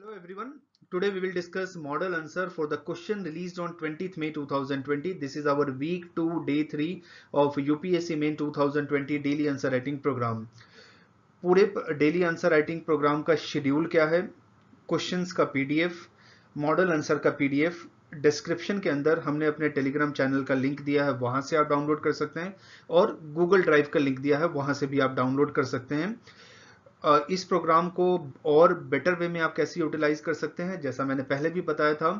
Hello everyone. Today we will discuss model answer for the question released on 20th May 2020. This is our week 2 day 3 of UPSC main 2020 daily answer writing program. पूरे daily answer writing program का schedule क्या है, questions का PDF, model answer का PDF description के अंदर हमने अपने टेलीग्राम चैनल का लिंक दिया है, वहां से आप डाउनलोड कर सकते हैं और गूगल ड्राइव का लिंक दिया है, वहां से भी आप डाउनलोड कर सकते हैं। इस प्रोग्राम को और बेटर वे में आप कैसे यूटिलाइज कर सकते हैं, जैसा मैंने पहले भी बताया था,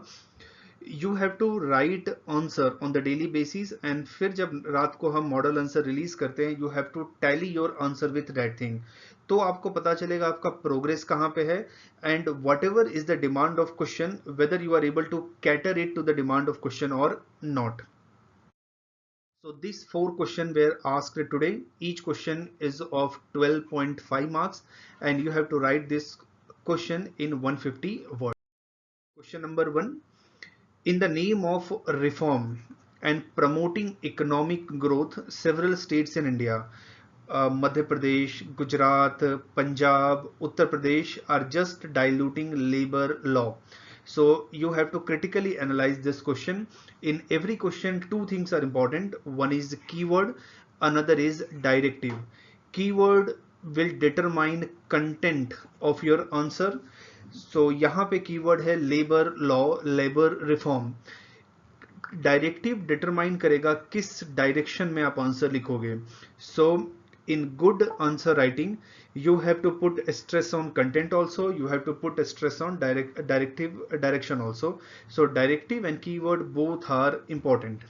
you have to write answer on the daily basis and फिर जब रात को हम मॉडल आंसर रिलीज करते हैं you have to tally your answer with that thing. तो आपको पता चलेगा आपका प्रोग्रेस कहाँ पे है and whatever is the demand of question whether you are able to cater it to the demand of question और not. So these four questions were asked today. Each question is of 12.5 marks and you have to write this question in 150 words. Question number 1. In the name of reform and promoting economic growth, several states in India, Madhya Pradesh, Gujarat, Punjab, Uttar Pradesh are just diluting labor law. So you have to critically analyze this question. In every question, two things are important. One is keyword, another is directive. Keyword will determine content of your answer. So यहाँ पे keyword है labour law, labour reform. Directive determine करेगा किस direction में आप answer लिखोगे। सो in good answer writing you have to put stress on content also, you have to put stress on directive direction also. So directive and keyword both are important.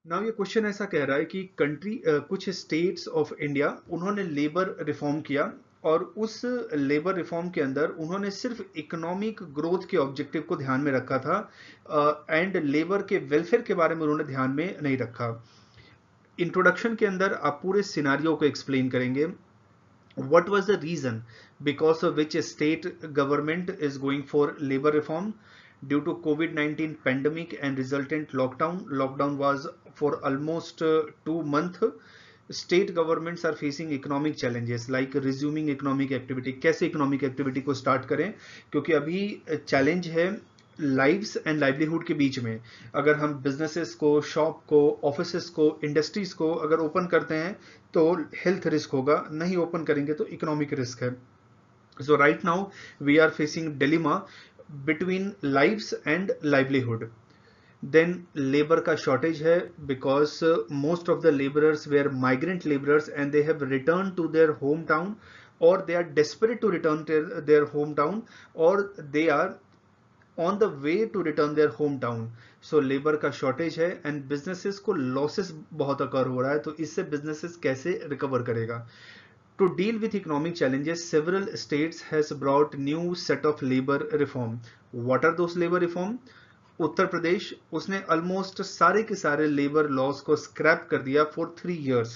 Now ये question ऐसा कह रहा है कि कुछ states of India उन्होंने labour reform किया और उस लेबर रिफॉर्म के अंदर उन्होंने सिर्फ इकोनॉमिक ग्रोथ के ऑब्जेक्टिव को ध्यान में रखा था एंड लेबर के वेलफेयर के बारे में उन्होंने ध्यान में नहीं रखा। इंट्रोडक्शन के अंदर आप पूरे सिनारियो को एक्सप्लेन करेंगे। What was the reason because of which a state government is going for labor reform? Due to COVID-19 pandemic and resultant lockdown. Lockdown was for almost 2 months. State governments are facing economic challenges like resuming economic activity. कैसे economic activity को start करें, क्योंकि अभी challenge है lives and livelihood के बीच में। अगर हम बिजनेसेस को, शॉप को, ऑफिसेस को, इंडस्ट्रीज को अगर ओपन करते हैं तो हेल्थ रिस्क होगा, नहीं ओपन करेंगे तो इकोनॉमिक रिस्क है। So right now we are facing dilemma between lives and livelihood. Then labour का शॉर्टेज है because most of the labourers were migrant labourers and they have return to their home town और they are desperate to return their home town और they are on the way to return their home town. So labour का shortage है and businesses को losses बहुत occur हो रहा है, तो इससे बिजनेसेस कैसे रिकवर करेगा। To deal with economic challenges several states has brought new set of labour reform. What are those labour reform? Uttar Pradesh, उसने ऑलमोस्ट सारे के सारे लेबर लॉज को स्क्रैप कर दिया फॉर 3 years,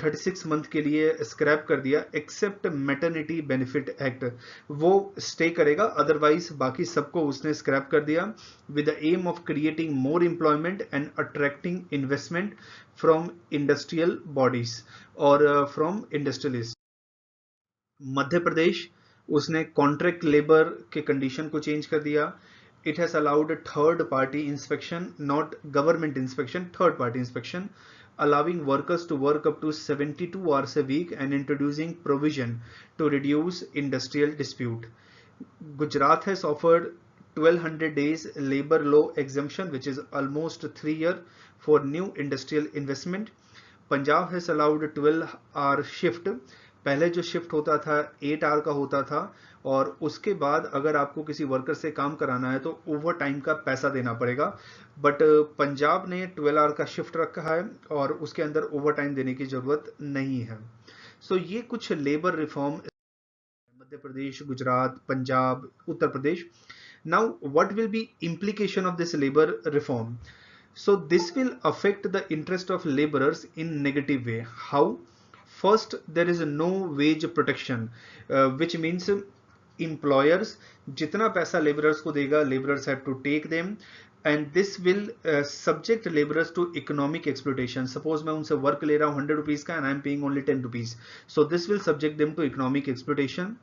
36 मंथ के लिए स्क्रैप कर दिया एक्सेप्ट मैटरनिटी बेनिफिट एक्ट, वो स्टे करेगा, अदरवाइज बाकी सबको उसने स्क्रैप कर दिया with the aim of creating more employment and attracting investment from industrial bodies और फ्रॉम इंडस्ट्रियलिस्ट। मध्य प्रदेश, उसने कॉन्ट्रैक्ट लेबर के कंडीशन को चेंज कर दिया। It has allowed third party inspection, not government inspection, third party inspection, allowing workers to work up to 72 hours a week and introducing provision to reduce industrial dispute. Gujarat has offered 1200 days labor law exemption, which is almost 3 years for new industrial investment. Punjab has allowed 12-hour shift. पहले जो shift होता था 8 our का होता था और उसके बाद अगर आपको किसी वर्कर से काम कराना है तो ओवर टाइम का पैसा देना पड़ेगा, बट पंजाब ने 12 आवर का शिफ्ट रखा है और उसके अंदर ओवर टाइम देने की जरूरत नहीं है। सो ये कुछ labour reform Madhya Pradesh, Gujarat, Punjab, Uttar Pradesh. Now what will be implication of this labor reform? So this will affect the interest of laborers in negative way. How? First, there is no wage protection, which means employers जितना पैसा laborers को देगा, laborers have to take them, and this will subject laborers to economic exploitation. Suppose मैं उनसे work ले रहा हूँ 100 rupees का and I am paying only 10 rupees, so this will subject them to economic exploitation.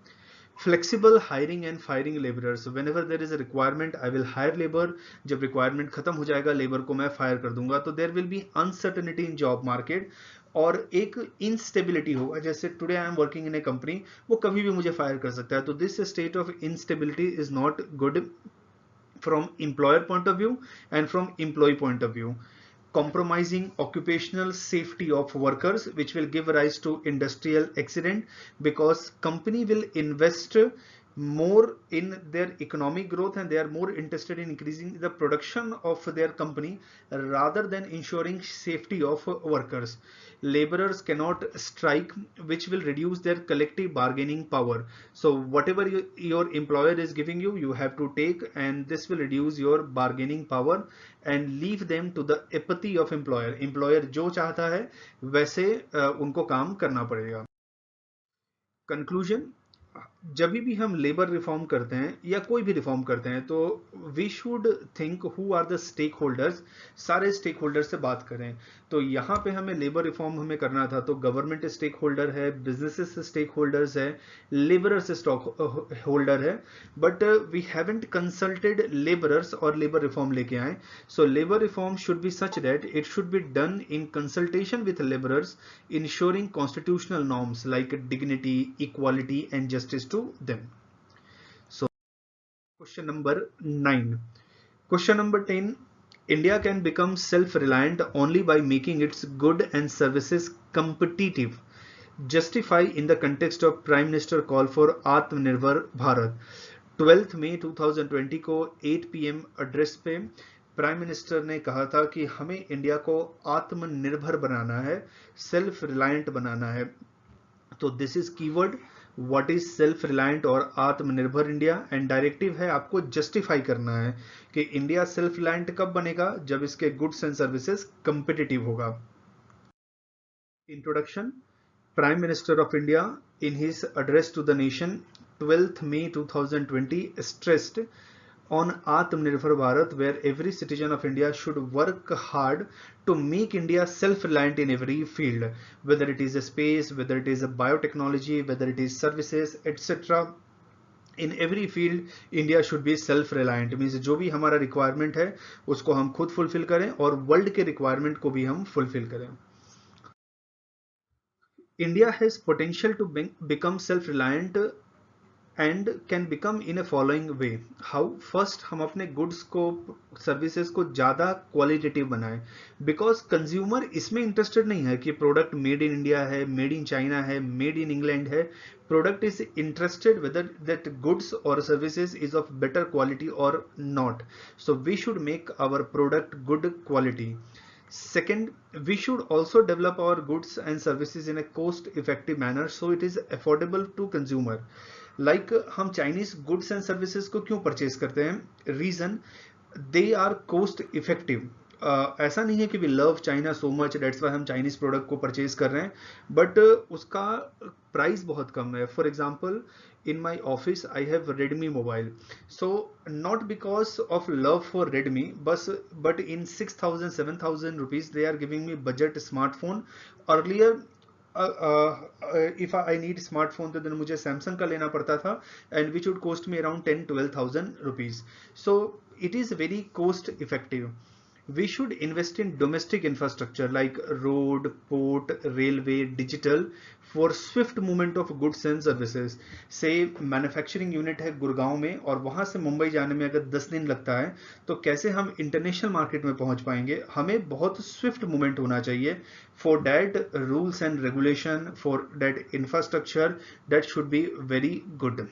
Flexible hiring and firing laborers. Whenever there is a requirement, I will hire labor. जब requirement खत्म हो जाएगा, labor को मैं fire कर दूंगा. तो there will be uncertainty in job market और एक instability होगा. जैसे today I am working in a company, वो कभी भी मुझे fire कर सकता है. तो this state of instability is not good from employer point of view and from employee point of view. Compromising occupational safety of workers, which will give rise to industrial accident, because company will invest more in their economic growth and they are more interested in increasing the production of their company rather than ensuring safety of workers. Laborers cannot strike, which will reduce their collective bargaining power. So whatever your employer is giving you, you have to take, and this will reduce your bargaining power and leave them to the apathy of employer. Employer जो चाहता है वैसे उनको काम करना पड़ेगा. Conclusion. जब भी हम लेबर रिफॉर्म करते हैं या कोई भी रिफॉर्म करते हैं तो we should think who are the stakeholders. सारे स्टेक होल्डर से बात करें. तो यहाँ पे हमें लेबर रिफॉर्म हमें करना था तो गवर्नमेंट स्टेक होल्डर है, बिजनेसेस स्टेक होल्डर्स है, लेबरर्स स्टॉक होल्डर है, but we haven't consulted labourers और लेबर रिफॉर्म लेके आए. So labour reform should be such that it should be done in consultation with labourers, ensuring constitutional norms like dignity, equality and justice to them. So question number 9. Question number 10. India can become self-reliant only by making its goods and services competitive. Justify in the context of Prime Minister call for Atmanirbhar Bharat. 12 मई 2020 को 8 PM address पे prime minister ने कहा था कि हमें India को आत्मनिर्भर बनाना है, सेल्फ रिलायंट बनाना है. तो this is keyword, what is self reliant और आत्मनिर्भर इंडिया. एंड डायरेक्टिव है आपको जस्टिफाई करना है कि इंडिया सेल्फ रिलायंट कब बनेगा, जब इसके गुड्स एंड सर्विसेज कंपिटिटिव होगा. Introduction. Prime Minister of India in his address to the nation 12th May 2020 stressed on Atmanirbhar Bharat, where every citizen of India should work hard to make India self-reliant in every field, whether it is a space, whether it is a biotechnology, whether it is services, etc. In every field India should be self-reliant. Means जो भी हमारा requirement है उसको हम खुद fulfill करें और world के requirement को भी हम fulfill करें. India has potential to become self-reliant and can become in a following way. How? First, हम अपने goods को, services को ज़्यादा qualitative बनाएं, because consumer इसमें interested नहीं है कि product made in India है, made in China है, made in England है. Product is interested whether that goods or services is of better quality or not. So we should make our product good quality. Second, we should also develop our goods and services in a cost effective manner so it is affordable to consumer. Like हम Chinese goods and services को क्यों purchase करते हैं? Reason, they are cost effective. ऐसा नहीं है कि we love China so much that's why हम Chinese product को परचेज कर रहे हैं, बट उसका प्राइस बहुत कम है. For example, in my office I have Redmi mobile, so not because of love for Redmi, but in 6,000 7,000 rupees they are giving me budget smartphone. Earlier if I need smartphone तो then मुझे Samsung का लेना पड़ता था and which would cost me around 10-12,000 rupees. So it is very cost effective. We should invest in domestic infrastructure like road, port, railway, digital for swift movement of goods and services. Say manufacturing unit है गुड़गांव में और वहां से मुंबई जाने में अगर 10 दिन लगता है तो कैसे हम इंटरनेशनल मार्केट में पहुंच पाएंगे? हमें बहुत स्विफ्ट मूवमेंट होना चाहिए. For that, rules and regulation for that infrastructure that should be very good.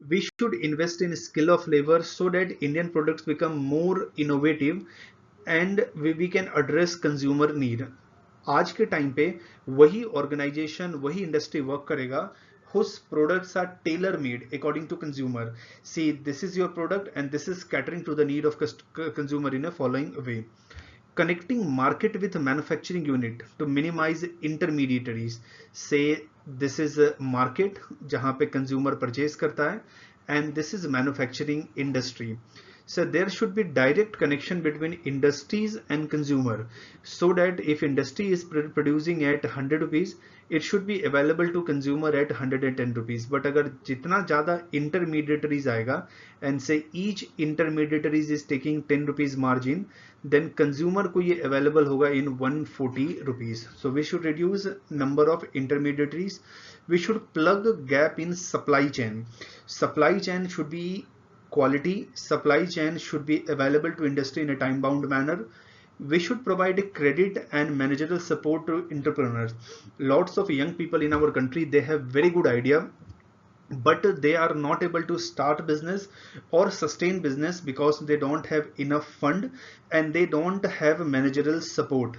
We should invest in skill of labor so that Indian products become more innovative and we can address consumer need. आज के time पे वही organisation, वही industry work करेगा whose products are tailor made according to consumer. See, this is your product and this is catering to the need of consumer in a following way. Connecting market with manufacturing unit to minimize intermediaries. Say this is a market जहां पे consumer purchase करता है and this is manufacturing industry. So there should be direct connection between industries and consumer, so that if industry is producing at 100 rupees, it should be available to consumer at 110 rupees. But अगर जितना ज़्यादा intermediaries आएगा and say each intermediaries is taking 10 rupees margin, then consumer को ये available होगा in 140 rupees. So we should reduce number of intermediaries. We should plug gap in supply chain. Supply chain should be quality. Supply chain should be available to industry in a time bound manner. We should provide credit and managerial support to entrepreneurs. Lots of young people in our country, they have very good idea, but they are not able to start business or sustain business because they don't have enough fund and they don't have managerial support.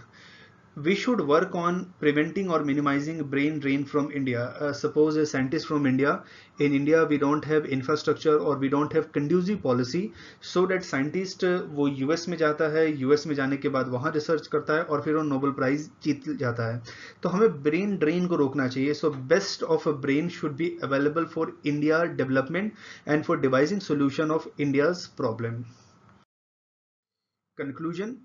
We should work on preventing or minimizing brain drain from India. Suppose a scientist from India, in India we don't have infrastructure or we don't have conducive policy, so that scientist वो US में जाता है, US में जाने के बाद वहाँ research करता है और फिर वो नोबेल प्राइज जीत जाता है. तो हमें ब्रेन ड्रेन को रोकना चाहिए. So best of a brain should be available for India development and for devising solution of India's problem. Conclusion.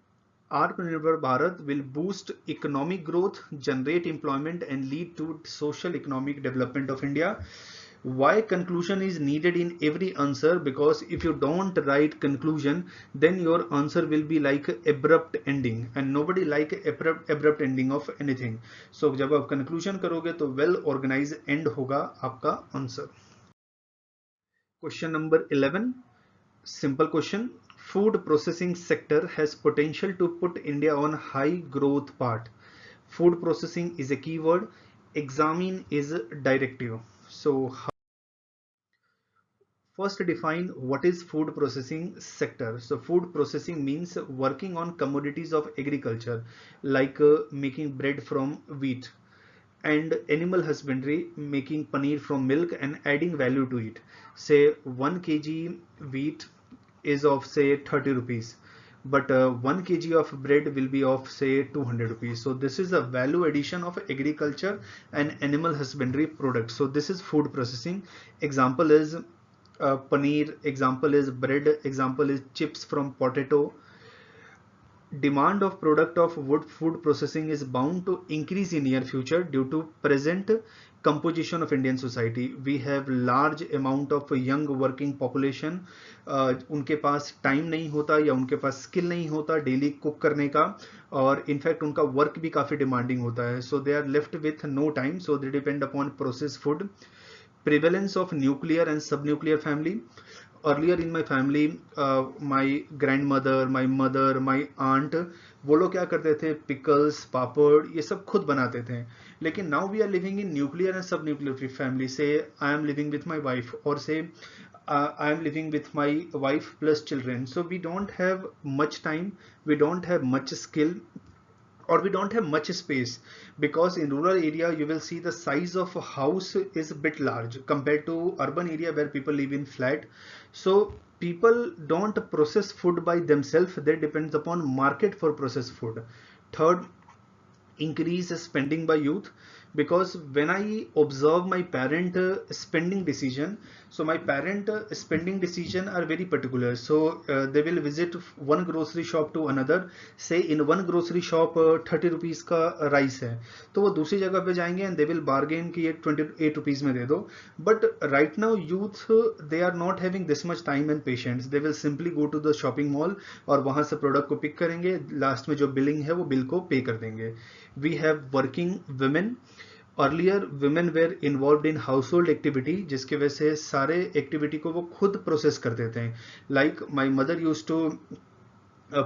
Atmanirbhar Bharat will boost economic growth, generate employment and lead to social economic development of India. Why conclusion is needed in every answer? Because if you don't write conclusion, then your answer will be like abrupt ending, and nobody like abrupt ending of anything. So जब आप conclusion करोगे तो well organized end होगा आपका answer. Question number 11. Simple question. Food processing sector has potential to put India on high growth path. Food processing is a keyword. Examine is directive. So first define what is food processing sector. So food processing means working on commodities of agriculture, like making bread from wheat, and animal husbandry, making paneer from milk and adding value to it. Say 1 kg wheat is of say 30 rupees, but 1 kg of bread will be of say 200 rupees. So this is a value addition of agriculture and animal husbandry products. So this is food processing. Example is paneer, example is bread, example is chips from potato. Demand of product of wood food processing is bound to increase in near future due to present composition of Indian society. We have large amount of young working population. उनके पास time नहीं होता या उनके पास skill नहीं होता daily cook करने का, और इनफैक्ट उनका वर्क भी काफ़ी डिमांडिंग होता है. So they are left with no time, so they depend upon process food. Prevalence of nuclear and subnuclear family. Earlier in my family, my grandmother, my mother, my aunt, वो लोग क्या करते थे, pickles पापड़ ये सब खुद बनाते थे. लेकिन now we are living in nuclear and sub nuclear family. Say I am living with my wife, और say I am living with my wife plus children. So we don't have much time, we don't have much skill, or we don't have much space, because in rural area you will see the size of a house is a bit large compared to urban area where people live in flat. So people don't process food by themselves, they depend upon market for processed food. Third, increase spending by youth, because when I observe my parent spending decision, so my parent spending decision are very particular. So they will visit one grocery shop to another. Say in one grocery shop 30 rupees का rice है, तो वो दूसरी जगह पे जाएंगे and they will bargain कि ये 28 rupees में दे दो. But right now youth they are not having this much time and patience. They will simply go to the shopping mall और वहाँ से प्रोडक्ट को पिक करेंगे, लास्ट में जो बिलिंग है वो बिल को पे कर देंगे. We have working women. Earlier women were involved in household activity, जिसके वजह से सारे एक्टिविटी को वो खुद प्रोसेस कर देते हैं. Like my mother used to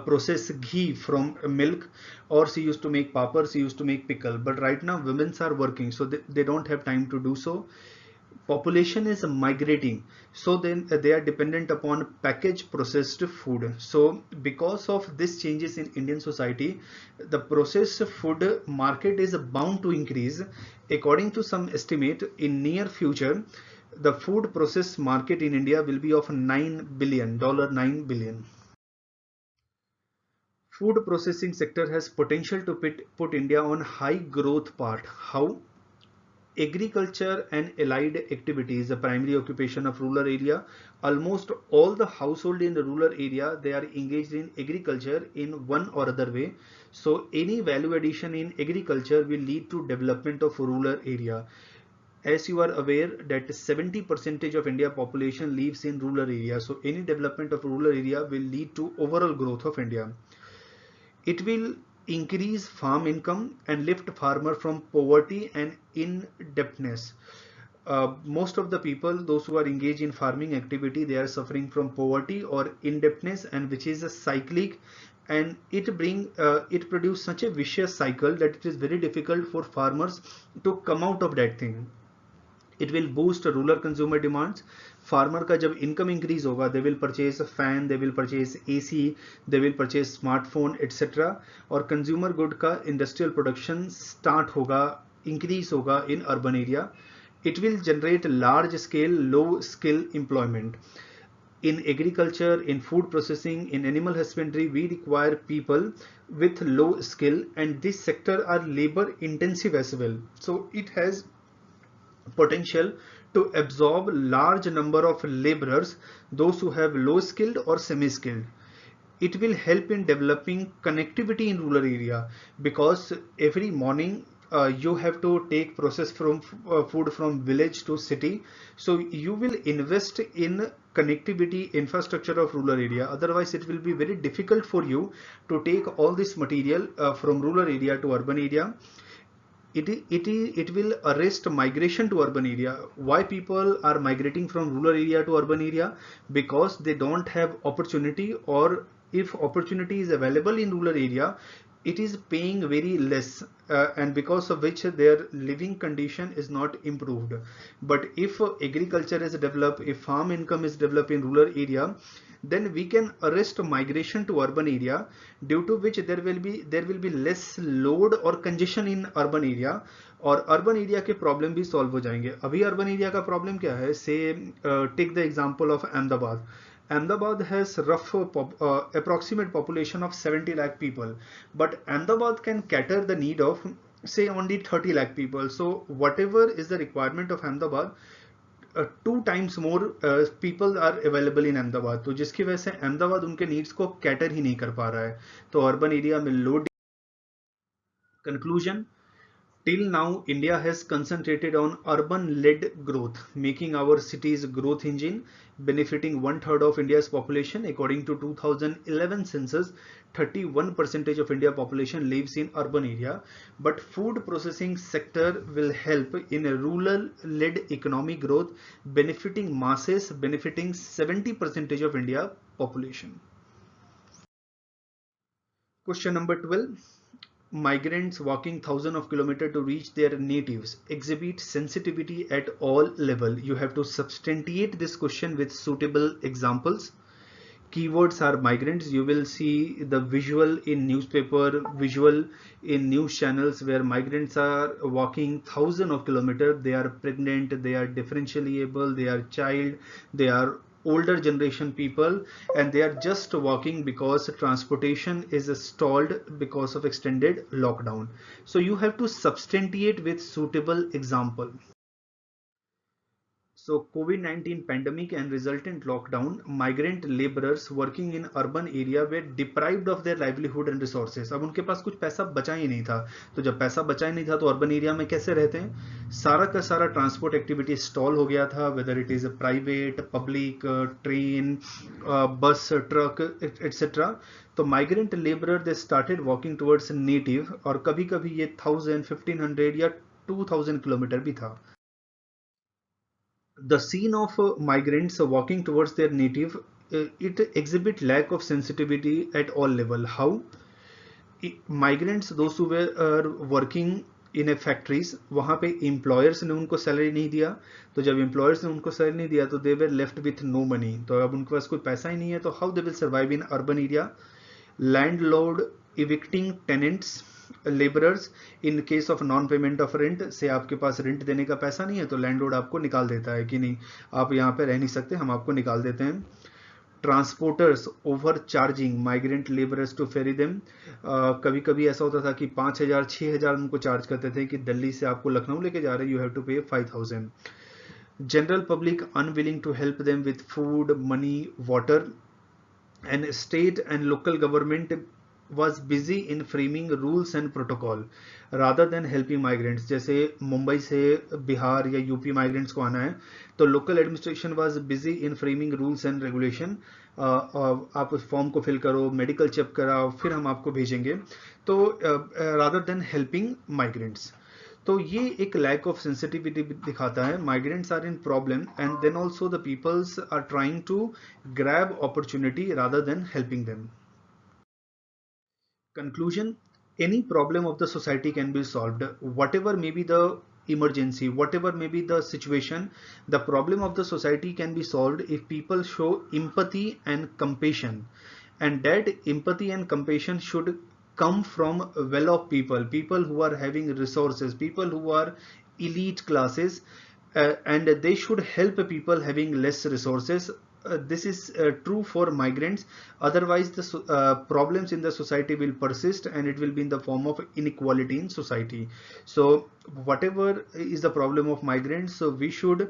process ghee from milk, or she used to make papad, she used to make pickle. But right now women are working, so they don't have time to do so. Population is migrating, so then they are dependent upon packaged processed food. So because of this changes in Indian society, the processed food market is bound to increase. According to some estimate, in near future the food process market in India will be of $9 billion. Food processing sector has potential to put India on high growth path. How? Agriculture and allied activities, the primary occupation of rural area. Almost all the household in the rural area, they are engaged in agriculture in one or other way. So any value addition in agriculture will lead to development of rural area. As you are aware that 70% of India population lives in rural area. So any development of rural area will lead to overall growth of India. It will increase farm income and lift farmer from poverty and indebtedness. Most of the people, those who are engaged in farming activity, they are suffering from poverty or indebtedness, and which is a cyclic, and it produce such a vicious cycle that it is very difficult for farmers to come out of that thing. It will boost rural consumer demands. Farmer का जब income increase होगा, they will purchase a fan, they will purchase AC, they will purchase smartphone, etc. और consumer good का industrial production start होगा, increase होगा in urban area. It will generate large scale, low skill employment. In agriculture, in food processing, in animal husbandry, we require people with low skill, and this sector are labor intensive as well. So it has potential to absorb large number of laborers, those who have low skilled or semi skilled. It will help in developing connectivity in rural area, because every morning you have to take process from food from village to city. So you will invest in connectivity infrastructure of rural area, otherwise it will be very difficult for you to take all this material from rural area to urban area. It will arrest migration to urban area. Why people are migrating from rural area to urban area? Because they don't have opportunity, or if opportunity is available in rural area, it is paying very less, and because of which their living condition is not improved. But if agriculture is developed, if farm income is developed in rural area, then we can arrest migration to urban area, due to which there will be less load or congestion in urban area, और urban area के problem भी solve हो जाएंगे. अभी urban area का problem क्या है? Say take the example of Ahmedabad. Ahmedabad has approximate population of 70 lakh people, but Ahmedabad can cater the need of say only 30 lakh people. So whatever is the requirement of Ahmedabad, 2 times more people are available in Ahmedabad. तो जिसकी वजह से अहमदाबाद उनके needs को cater ही नहीं कर पा रहा है. तो अर्बन एरिया में load. Conclusion. Till now, India has concentrated on urban-led growth, making our cities growth engine, benefiting 1/3 of India's population. According to 2011 census, 31% of India population lives in urban area. But food processing sector will help in a rural-led economic growth, benefiting masses, benefiting 70% of India population. Question number 12. Migrants walking thousands of kilometers to reach their natives exhibit sensitivity at all level. You have to substantiate this question with suitable examples. Keywords are migrants. You will see the visual in newspaper, visual in news channels, where migrants are walking thousands of kilometers. They are pregnant, they are differentially able, they are child, they are older generation people, and they are just walking because transportation is stalled because of extended lockdown. So you have to substantiate with suitable example. So COVID-19 pandemic and resultant lockdown, migrant laborers working in urban area were deprived of their livelihood and resources. अब उनके पास कुछ पैसा बचा ही नहीं था. तो जब पैसा बचा ही नहीं था तो अर्बन एरिया में कैसे रहते हैं? सारा का सारा ट्रांसपोर्ट एक्टिविटी स्टॉल हो गया था, whether it is private, public, train, बस, ट्रक, etc. तो migrant labourer they started walking towards native, और कभी कभी ये 1000, 1500 या 2000 किलोमीटर भी था. The scene of migrants walking towards their native, it exhibit lack of sensitivity at all level. How? Migrants, those who were working in a factories, वहाँ पे employers ने उनको सैलरी नहीं दिया. तो जब employers ने उनको सैलरी नहीं दिया तो they were left with no money. तो अब उनके पास कोई पैसा ही नहीं है, तो how they will survive in urban area? Landlord evicting tenants, labourers in case of non payment of rent. से आपके पास रेंट देने का पैसा नहीं है तो लैंडलॉर्ड आपको निकाल देता है कि नहीं, आप यहाँ पे रह नहीं सकते, हम आपको निकाल देते हैं. Transporters overcharging migrant labourers to ferry them. कभी कभी ऐसा होता था कि 5,000 6,000 उनको चार्ज करते थे कि दिल्ली से आपको लखनऊ लेके जा रहे हैं, you have to pay 5,000। General public unwilling to help them with food money water, and state and local government was busy in framing rules and protocol rather than helping migrants। जैसे मुंबई से बिहार या यूपी माइग्रेंट्स को आना है तो local administration was busy in framing rules and regulation. आप उस form को फिल करो, मेडिकल चेक कराओ, फिर हम आपको भेजेंगे, तो रादर देन हेल्पिंग माइग्रेंट्स। तो ये एक लैक ऑफ सेंसिटिविटी दिखाता है। Migrants are in problem and then also the peoples are trying to grab opportunity rather than helping them। Conclusion: any problem of the society can be solved, whatever may be the emergency, whatever may be the situation, the problem of the society can be solved if people show empathy and compassion, and that empathy and compassion should come from well-off people, people who are having resources, people who are elite classes, and they should help people having less resources. This is true for migrants. Otherwise the problems in the society will persist and it will be in the form of inequality in society. So whatever is the problem of migrants, so we should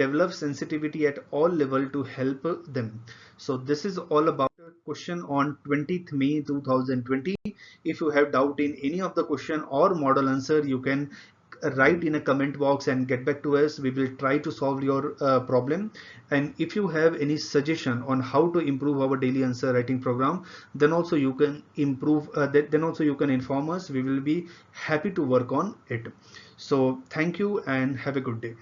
develop sensitivity at all level to help them. So this is all about the question on 20th May 2020. If you have doubt in any of the question or model answer, you can write in a comment box and get back to us. We will try to solve your problem. And if you have any suggestion on how to improve our daily answer writing program, then also you can improve then also you can inform us. We will be happy to work on it. So thank you and have a good day.